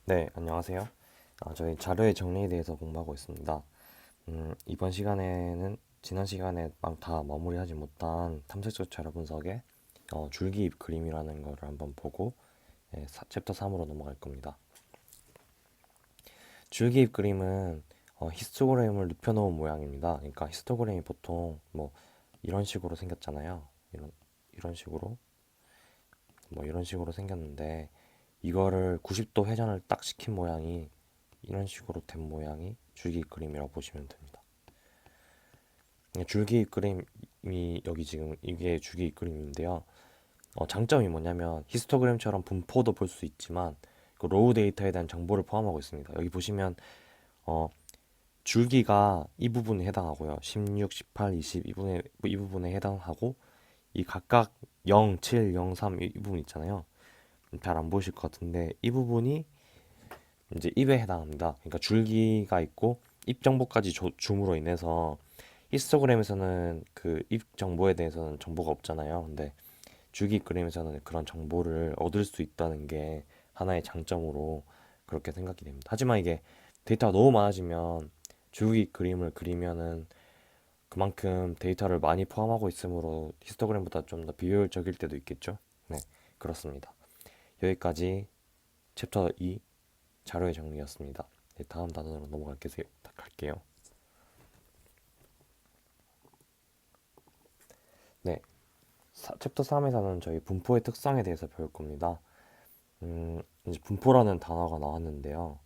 네, 안녕하세요. 저희 자료의 정리에 대해서 공부하고 있습니다. 이번 시간에는 지난 시간에 다 마무리하지 못한 탐색적 자료 분석의 줄기입 그림이라는 거를 한번 보고 챕터 3으로 넘어갈 겁니다. 줄기입 그림은 히스토그램을 눕혀놓은 모양입니다. 그러니까 히스토그램이 보통 뭐 이런 식으로 생겼잖아요. 이런 식으로 뭐 이런 식으로 생겼는데 이거를 90도 회전을 딱 시킨 모양이 이런 식으로 된 모양이 줄기 그림이라고 보시면 됩니다. 줄기 그림이 여기 지금 이게 줄기 그림인데요. 장점이 뭐냐면 히스토그램처럼 분포도 볼 수 있지만 그 로우 데이터에 대한 정보를 포함하고 있습니다. 여기 보시면 어, 줄기가 이 부분에 해당하고요. 16, 18, 20 이 부분에 해당하고 이 각각 0, 7, 0, 3 이 부분 있잖아요. 잘 안 보이실 것 같은데 이 부분이 이제 입에 해당합니다. 그러니까 줄기가 있고 입 정보까지 줌으로 인해서 히스토그램에서는 그 입 정보에 대해서는 정보가 없잖아요. 근데 줄기 그림에서는 그런 정보를 얻을 수 있다는 게 하나의 장점으로 그렇게 생각이 됩니다. 하지만 이게 데이터가 너무 많아지면 줄기 그림을 그리면은 그만큼 데이터를 많이 포함하고 있으므로 히스토그램보다 좀 더 비효율적일 때도 있겠죠. 네, 그렇습니다. 여기까지 챕터 2 자료의 정리였습니다. 네, 다음 단어로 갈게요. 네, 챕터 3에서는 저희 분포의 특성에 대해서 배울 겁니다. 이제 분포라는 단어가 나왔는데요.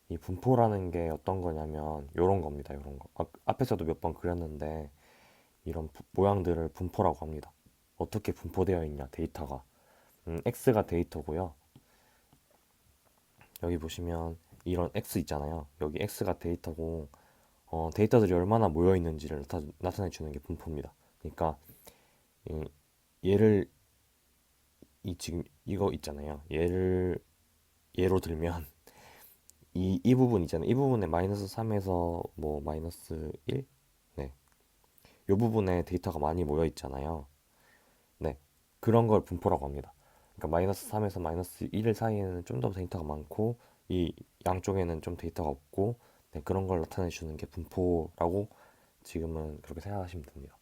이 분포라는 게 어떤 거냐면 이런 겁니다. 이런 거. 앞에서도 몇 번 그렸는데 이런 모양들을 분포라고 합니다. 어떻게 분포되어 있냐, 데이터가. X가 데이터고요. 여기 보시면 이런 X 있잖아요. 여기 X가 데이터고 데이터들이 얼마나 모여 있는지를 나타내 주는 게 분포입니다. 그러니까 이, 얘를 지금 이거 있잖아요. 얘를 예로 들면 이 부분 있잖아요. 이 부분에 마이너스 3에서 뭐 마이너스 1? 네. 이 부분에 데이터가 많이 모여 있잖아요. 네. 그런 걸 분포라고 합니다. 그러니까 마이너스 3에서 마이너스 1 사이에는 좀 더 데이터가 많고 이 양쪽에는 좀 데이터가 없고 네, 그런 걸 나타내 주는 게 분포라고 지금은 그렇게 생각하시면 됩니다.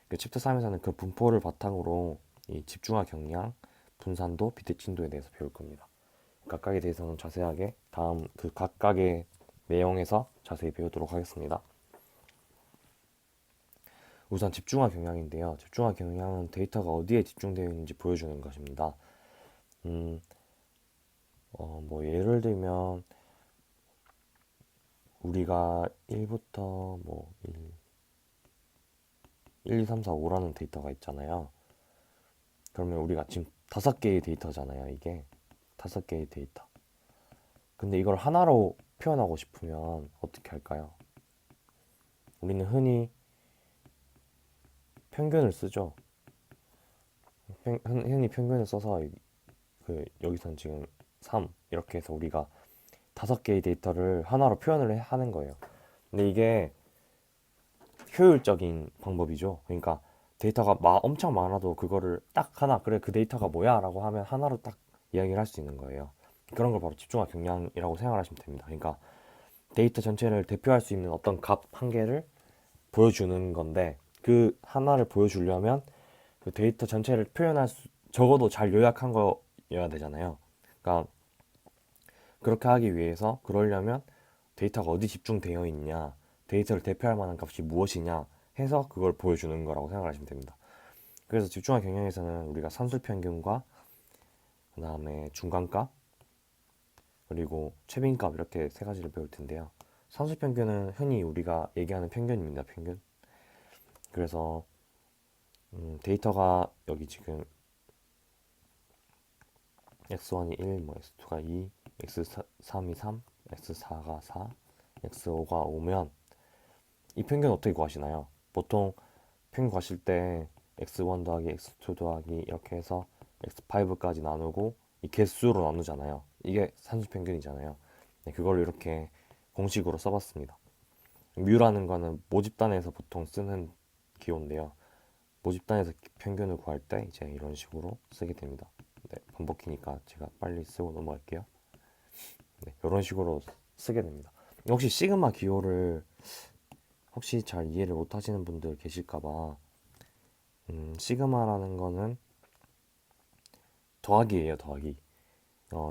그 챕터 3에서는 그 분포를 바탕으로 이 집중화 경량, 분산도, 비대칭도에 대해서 배울 겁니다. 각각에 대해서는 자세하게 다음 그 각각의 내용에서 자세히 배우도록 하겠습니다. 우선 집중화 경향인데요. 집중화 경향은 데이터가 어디에 집중되어 있는지 보여주는 것입니다. 음, 뭐 예를 들면 우리가 1부터 뭐 1, 2, 3, 4, 5라는 데이터가 있잖아요. 그러면 우리가 지금 5개의 데이터잖아요. 이게 5개의 데이터. 근데 이걸 하나로 표현하고 싶으면 어떻게 할까요? 우리는 흔히 평균을 쓰죠. 흔히 평균을 써서 여기선 지금 3 이렇게 해서 우리가 5개의 데이터를 하나로 표현을 하는 거예요. 근데 이게 효율적인 방법이죠. 그러니까 데이터가 엄청 많아도 그거를 딱 하나, 그래 그 데이터가 뭐야 라고 하면 하나로 딱 이야기를 할 수 있는 거예요. 그런 걸 바로 집중화 경량이라고 생각하시면 됩니다. 그러니까 데이터 전체를 대표할 수 있는 어떤 값 한 개를 보여주는 건데 그 하나를 보여주려면 그 데이터 전체를 적어도 잘 요약한 거여야 되잖아요. 그러니까 그렇게 하기 위해서 그러려면 데이터가 어디 집중되어 있냐, 데이터를 대표할 만한 값이 무엇이냐 해서 그걸 보여주는 거라고 생각하시면 됩니다. 그래서 집중화 경영에서는 우리가 산술 평균과 그 다음에 중간값 그리고 최빈값 이렇게 세 가지를 배울 텐데요. 산술 평균은 흔히 우리가 얘기하는 평균입니다. 평균. 그래서 데이터가 여기 지금 x1이 1, 뭐 x2가 2, x3이 3, x4가 4, x5가 5면 이 평균 어떻게 구하시나요? 보통 평균 구하실 때 x1 더하기 x2 더하기 이렇게 해서 x5까지 나누고 이 개수로 나누잖아요. 이게 산수 평균이잖아요. 네, 그걸 이렇게 공식으로 써봤습니다. 뮤라는 거는 모집단에서 보통 쓰는 기호인데요. 모집단에서 평균을 구할 때 이제 이런 식으로 쓰게 됩니다. 네, 반복키니까 제가 빨리 쓰고 넘어갈게요. 네, 이런 식으로 쓰게 됩니다. 혹시 시그마 기호를 혹시 잘 이해를 못 하시는 분들 계실까 봐, 시그마라는 거는 더하기예요, 더하기.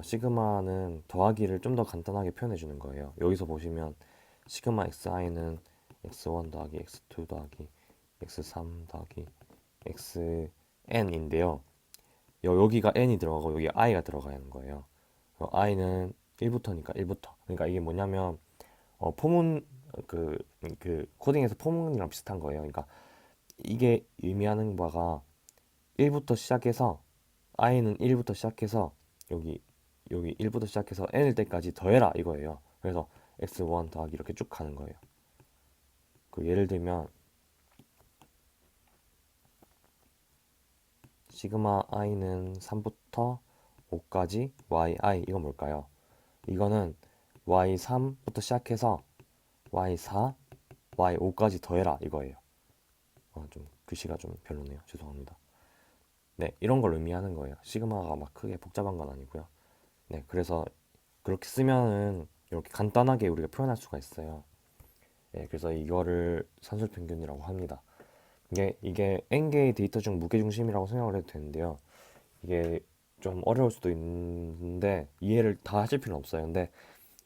시그마는 더하기를 좀 더 간단하게 표현해 주는 거예요. 여기서 보시면 시그마 xi는 x1 더하기 x2 더하기 x3 더하기 xn인데요. 여기가 n이 들어가고 여기 i가 들어가는 거예요. i는 1부터니까 1부터. 그러니까 이게 뭐냐면 포문 그, 그 코딩에서 포문이랑 비슷한 거예요. 그러니까 이게 의미하는 바가 1부터 시작해서 i는 1부터 시작해서 여기 1부터 시작해서 n일 때까지 더해라 이거예요. 그래서 x1 더하기 이렇게 쭉 가는 거예요. 그 예를 들면 시그마 i는 3부터 5까지 yi 이건 뭘까요? 이거는 y3부터 시작해서 y4, y5까지 더해라 이거예요. 좀 글씨가 좀 별로네요. 죄송합니다. 네, 이런 걸 의미하는 거예요. 시그마가 막 크게 복잡한 건 아니고요. 네, 그래서 그렇게 쓰면은 이렇게 간단하게 우리가 표현할 수가 있어요. 네, 그래서 이거를 산술평균이라고 합니다. 이게 n개의 데이터 중 무게중심이라고 생각을 해도 되는데요. 이게 좀 어려울 수도 있는데 이해를 다 하실 필요는 없어요. 근데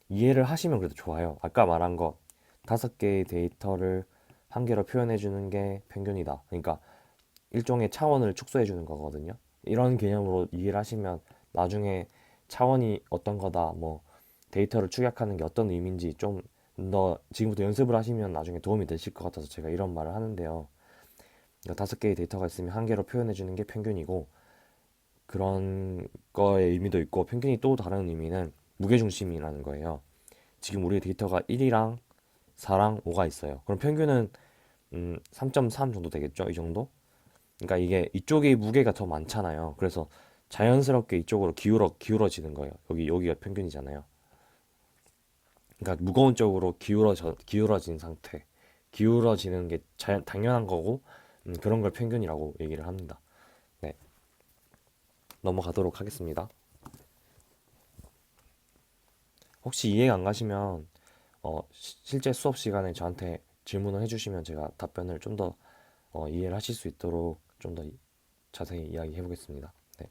이해를 하시면 그래도 좋아요. 아까 말한 거 5개의 데이터를 한 개로 표현해 주는 게 평균이다. 그러니까 일종의 차원을 축소해 주는 거거든요. 이런 개념으로 이해를 하시면 나중에 차원이 어떤 거다, 뭐 데이터를 축약하는 게 어떤 의미인지 좀 더 지금부터 연습을 하시면 나중에 도움이 되실 것 같아서 제가 이런 말을 하는데요. 그러니까 5개의 데이터가 있으면 한 개로 표현해 주는 게 평균이고, 그런 거의 의미도 있고, 평균이 또 다른 의미는 무게중심이라는 거예요. 지금 우리의 데이터가 1이랑 4랑 5가 있어요. 그럼 평균은 3.3 정도 되겠죠? 이 정도? 그러니까 이게 이쪽의 무게가 더 많잖아요. 그래서 자연스럽게 이쪽으로 기울어지는 거예요. 여기가 평균이잖아요. 그러니까 무거운 쪽으로 기울어진 상태, 기울어지는 게 당연한 거고, 그런 걸 평균이라고 얘기를 합니다. 네, 넘어가도록 하겠습니다. 혹시 이해가 안 가시면 실제 수업 시간에 저한테 질문을 해주시면 제가 답변을 좀 더 이해를 하실 수 있도록 좀 더 자세히 이야기해 보겠습니다. 네.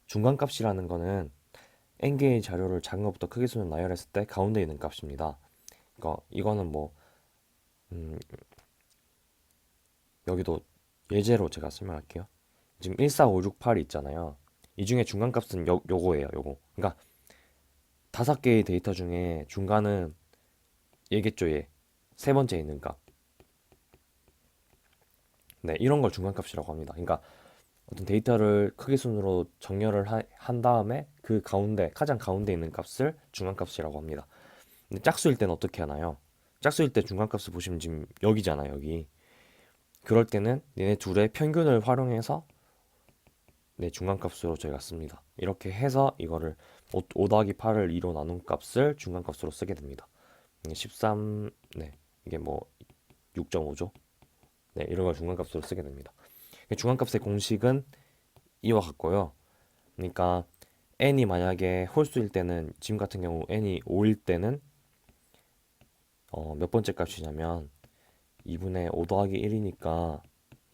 중간값이라는 거는 n개의 자료를 작은 것부터 크기 순으로 나열했을 때 가운데 있는 값입니다. 그러니까 이거는 뭐 여기도 예제로 제가 설명할게요. 지금 14568이 있잖아요. 이 중에 중간값은 요거예요. 요거. 그러니까 5개의 데이터 중에 중간은 얘겠죠, 얘. 세 번째 있는 값. 네, 이런 걸 중간값이라고 합니다. 그러니까 어떤 데이터를 크기 순으로 정렬을 한 다음에 그 가운데, 가장 가운데 있는 값을 중간값이라고 합니다. 근데 짝수일 때는 어떻게 하나요? 짝수일 때 중간값을 보시면 지금 여기잖아요, 여기. 그럴 때는 얘네 둘의 평균을 활용해서 네, 중간값으로 저희가 씁니다. 이렇게 해서 이거를 5 더하기 8을 2로 나눈 값을 중간값으로 쓰게 됩니다. 13, 네, 이게 뭐 6.5죠? 네, 이런 걸 중간값으로 쓰게 됩니다. 중간값의 공식은 이와 같고요. 그러니까 n이 만약에 홀수일 때는 지금 같은 경우 n이 5일 때는 몇 번째 값이냐면 2분의 5 더하기 1이니까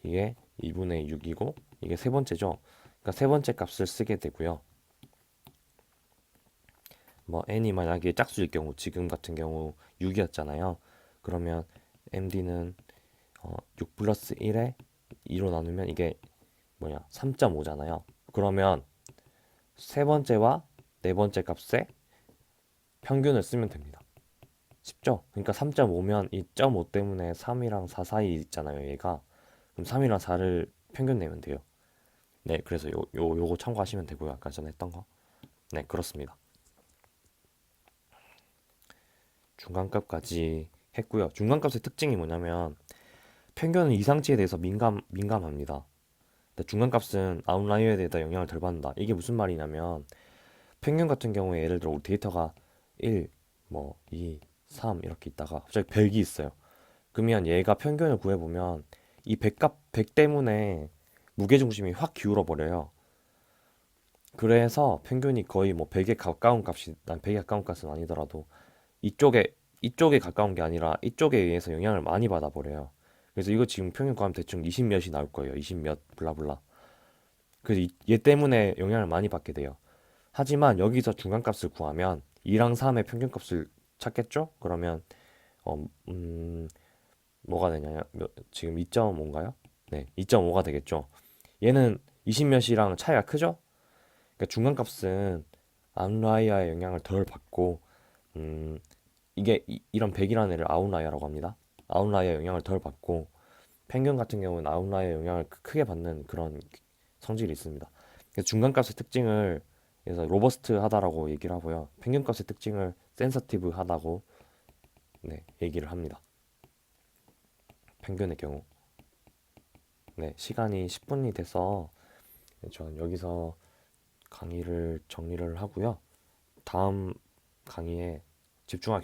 이게 2분의 6이고 이게 세 번째죠. 그러니까 세 번째 값을 쓰게 되고요. 뭐 n이 만약에 짝수일 경우 지금 같은 경우 6이었잖아요. 그러면 md는 6 플러스 1에 2로 나누면 이게 뭐냐 3.5잖아요. 그러면 세 번째와 네 번째 값의 평균을 쓰면 됩니다. 쉽죠? 그러니까 3.5면 이 0.5 때문에 3이랑 4 사이 있잖아요, 얘가. 그럼 3이랑 4를 평균 내면 돼요. 네, 그래서 요거 참고하시면 되고요. 아까 전에 했던 거. 네, 그렇습니다. 중간값까지 했고요. 중간값의 특징이 뭐냐면 평균은 이상치에 대해서 민감합니다. 근데 중간값은 아웃라이어에 대해서 영향을 덜 받는다. 이게 무슨 말이냐면 평균 같은 경우에 예를 들어 우리 데이터가 1, 뭐 2, 3 이렇게 있다가 갑자기 100이 있어요. 그러면 얘가 평균을 구해보면 이 100 때문에 무게중심이 확 기울어 버려요. 그래서 평균이 거의 뭐 100에 가까운 값이, 난 100에 가까운 값은 아니더라도 이쪽에 가까운 게 아니라 이쪽에 의해서 영향을 많이 받아버려요. 그래서 이거 지금 평균 곱하면 대충 20몇이 나올 거예요. 20몇 블라블라. 그래서 얘 때문에 영향을 많이 받게 돼요. 하지만 여기서 중간값을 구하면 2랑 3의 평균값을 찾겠죠? 그러면 어, 뭐가 되냐면 지금 2.5인가요? 네, 2.5가 되겠죠. 얘는 20몇이랑 차이가 크죠? 그러니까 중간값은 아웃라이어의 영향을 덜 받고 음, 이게 런 100이라는 애를 아웃라이어라고 합니다. 아웃라이어 영향을 덜 받고 평균 같은 경우는 아웃라이어 영향을 크게 받는 그런 성질이 있습니다. 그래서 중간값의 특징을 그래서 로버스트하다라고 얘기를 하고요. 평균값의 특징을 센서티브하다고 네, 얘기를 합니다. 평균의 경우. 네, 시간이 10분이 돼서 전 여기서 강의를 정리를 하고요. 다음 강의에 집중할